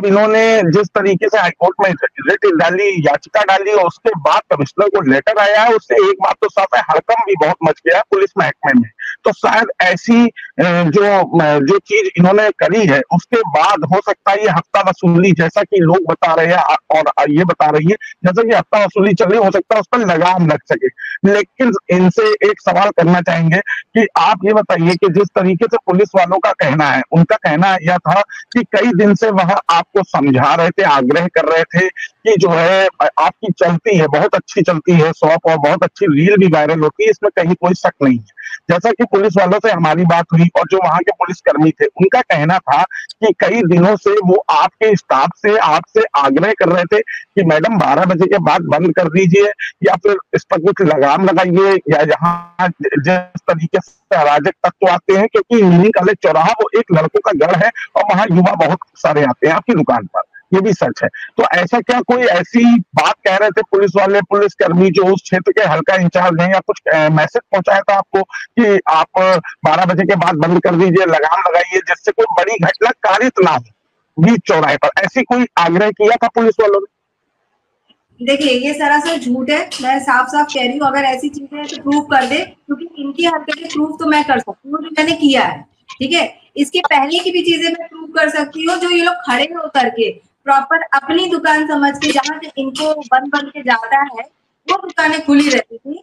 इन्होंने जिस तरीके से हाईकोर्ट में रिट डाली, याचिका डाली और उसके बाद कमिश्नर को लेटर आया है, उससे एक बात तो साफ है, हड़कंप भी बहुत मच गया पुलिस महकमे में। तो शायद ऐसी जो चीज इन्होंने करी है, उसके बाद हो सकता है ये हफ्ता वसूली, जैसा कि लोग बता रहे हैं और ये बता रही है, जैसा कि हफ्ता वसूली चल रही, हो सकता है उस पर लगाम लग सके। लेकिन इनसे एक सवाल करना चाहेंगे कि आप ये बताइए कि जिस तरीके से पुलिस वालों का कहना है, उनका कहना यह था कि कई दिन से वह आपको समझा रहे थे, आग्रह कर रहे थे कि जो है आपकी चलती है, बहुत अच्छी चलती है शॉप और बहुत अच्छी रील भी वायरल होती है, इसमें कहीं कोई शक नहीं है। जैसा कि पुलिस वालों से हमारी बात हुई और जो वहां के पुलिसकर्मी थे, उनका कहना था कि कई दिनों से वो आपके स्टाफ से आपसे आग्रह कर रहे थे कि मैडम 12 बजे के बाद बंद कर दीजिए या फिर इस पर कुछ लगाम लगाइए, या यहाँ जिस तरीके से अराजक तत्व आते हैं, क्योंकि इंजीनियरिंग कॉलेज चौराहा वो एक लड़कों का गढ़ है और वहां युवा बहुत सारे आते हैं आपकी दुकान पर, ये भी सच है। तो ऐसा क्या कोई ऐसी बात कह रहे थे पुलिस वाले, पुलिसकर्मी जो उस क्षेत्र के हल्का इंचार्ज हैं, या कुछ मैसेज पहुंचाया था आपको कि आप 12 बजे के बाद बंद कर दीजिए, लगाम लगाइए, जिससे कोई बड़ी घटना कारित ना हो बीच चौराहे पर? ऐसी कोई आग्रह किया था पुलिस वालों ने? देखिए, ये सरासर झूठ है। मैं साफ-साफ कह रही हूँ, अगर ऐसी चीजें हैं तो प्रूव कर दे, क्योंकि इनकी हरकतें प्रूव तो मैं कर सकती हूँ जो मैंने किया है, ठीक है? इसके पहले की भी चीजें मैं प्रूव कर सकती हूँ, जो ये लोग खड़े होकर के प्रॉपर अपनी दुकान समझ के, जहाँ से इनको बन के जाता है, वो दुकानें खुली रहती थी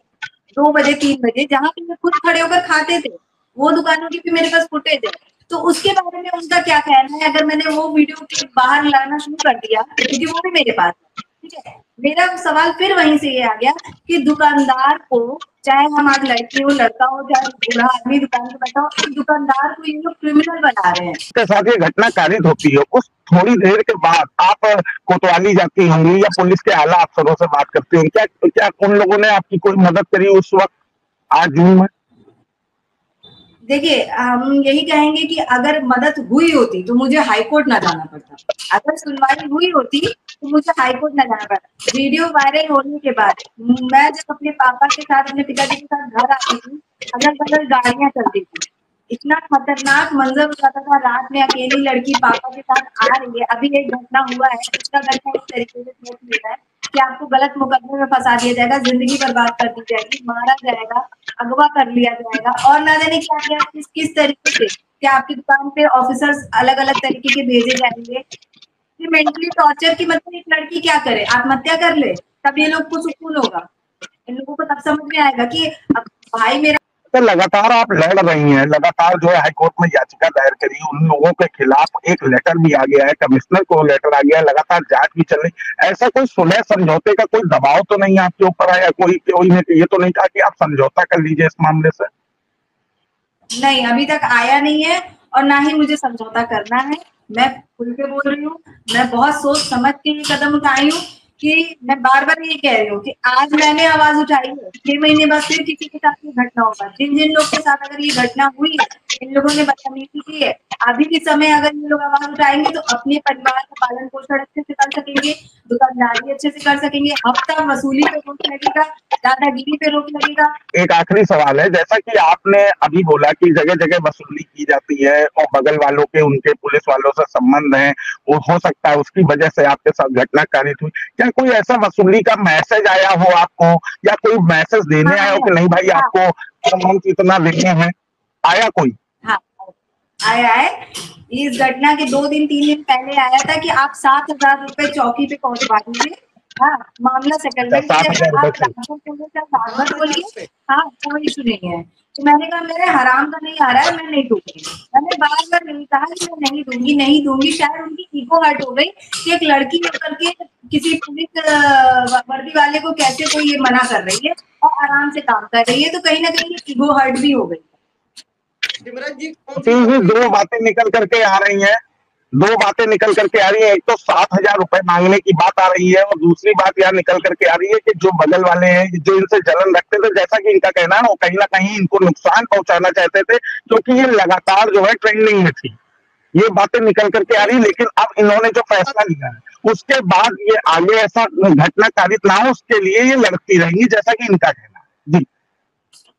2 बजे 3 बजे, जहाँ पे ये खुद खड़े होकर खाते थे, वो दुकानों की भी मेरे पास फुटेज है। तो उसके बारे में उनका क्या कहना है? अगर मैंने वो वीडियो क्लिप बाहर लाना शुरू कर दिया, क्योंकि वो भी मेरे पास है, ठीक है? मेरा सवाल फिर वहीं से ये आ गया कि दुकानदार को, चाहे हम आज लड़की हो, लड़का हो, चाहे बूढ़ा आदमी दुकान पे बैठा हो, एक दुकानदार को ये लोग क्रिमिनल बना रहे हैं। के साथ ये घटना कारित होती है, उस थोड़ी देर के बाद आप कोतवाली जाती होंगी या पुलिस के आला अफसरों से बात करती होंगी, क्या क्या उन लोगों ने आपकी कोई मदद करी उस वक्त, आज जून में? देखिए, हम यही कहेंगे कि अगर मदद हुई होती तो मुझे हाईकोर्ट ना जाना पड़ता, अगर सुनवाई हुई होती तो मुझे हाईकोर्ट ना जाना पड़ता। वीडियो वायरल होने के बाद मैं जब अपने पापा के साथ, अपने पिताजी के साथ घर आती थी, अगल-बगल गाड़ियाँ चलती थी, इतना खतरनाक मंजर हो जाता था, रात में अकेली लड़की पापा के साथ आ रही है। अभी एक घटना हुआ है, उसका घटना इस तरीके से सोच लेता है कि आपको गलत मुकदमे में फंसा दिया जाएगा, जिंदगी बर्बाद कर दी जाएगी, मारा जाएगा, अगवा कर लिया जाएगा और ना जाने क्या क्या किस तरीके से, क्या आपकी दुकान पे ऑफिसर्स अलग-अलग तरीके के भेजे जाएंगे। ये मेंटली टॉर्चर की, मतलब एक लड़की क्या करे, आत्महत्या कर ले, तब ये लोग को सुकून होगा। इन लोगों को तब समझ में आएगा कि अब भाई मेरा। तो लगातार आप लड़ रही हैं, लगातार जो है हाईकोर्ट में याचिका दायर करी, उन लोगों के खिलाफ एक लेटर भी आ गया है, कमिश्नर को लेटर आ गया है, लगातार जांच भी चल रही। ऐसा कोई सुलह समझौते का कोई दबाव तो नहीं आपके ऊपर आया? कोई ने ये तो नहीं कहा कि आप समझौता कर लीजिए इस मामले से? नहीं, अभी तक आया नहीं है और ना ही मुझे समझौता करना है। मैं खुल के बोल रही हूँ, मैं बहुत सोच समझ के ये कदम उठाई हूँ कि मैं बार-बार ये कह रही हूँ कि आज मैंने आवाज़ उठाई है, 6 महीने बाद फिर किसी के साथ ये घटना होगा। जिन-जिन लोग के साथ अगर ये घटना हुई है, इन लोगों ने बदतमीज़ी की है, अभी के समय अगर ये लोग आवाज़ उठाएँगे तो अपने परिवार का पालन-पोषण अच्छे से कर सकेंगे, दुकानदारी अच्छे से कर सकेंगे, हफ्ता वसूली पे रोक लगेगा, दादागिरी पे रोक लगेगा। एक आखिरी सवाल है, जैसा कि आपने अभी बोला कि जगह-जगह वसूली की जाती है और बगल वालों के, उनके पुलिस वालों से संबंध हैं, वो हो सकता है उसकी वजह से आपके साथ घटना कारित हुई। क्या कोई ऐसा वसूली का मैसेज आया हो आपको, या कोई मैसेज देने आया हो कि नहीं भाई आपको अमाउंट इतना देना है, आया कोई? हाँ, आया है। इस घटना के 2 दिन 3 दिन पहले आया था कि आप 7,000 रुपए चौकी पे पहुँचवा दीजिए। हाँ, मामला सेटलमेंट हो जाएगा। आप लाखों बोलिए चाहे लाख भर बोलिए, हाँ, कोई इश्यू नहीं है। तो मैंने कहा मेरे हराम का नहीं आ रहा है, मैं नहीं दूँगी। मैंने बार-बार नहीं कहा कि मैं नहीं दूँगी, नहीं दूँगी। शायद उनकी ईगो हर्ट हो गई कि एक लड़की होकर के किसी पुलिस वर्दी वाले को कैसे कोई ये मना कर रही है और आराम से काम कर रही है, तो कहीं न कहीं ईगो हर्ट भी हो गई। सिमरन जी, दो बातें निकल करके आ रही हैं, दो बातें निकल करके आ रही है। एक तो 7,000 रुपए मांगने की बात आ रही है और दूसरी बात यहाँ निकल करके आ रही है कि जो बगल वाले हैं, जो इनसे जलन रखते थे, जैसा कि इनका कहना है, वो कहीं ना कहीं इनको नुकसान पहुंचाना चाहते थे, क्योंकि ये लगातार जो है ट्रेंडिंग में थी। ये बातें निकल करके आ रही है, लेकिन अब इन्होंने जो फैसला लिया है उसके बाद ये आगे ऐसा घटना कारित ना हो, उसके लिए ये लड़ती रहेंगी, जैसा कि इनका कहना है। जी।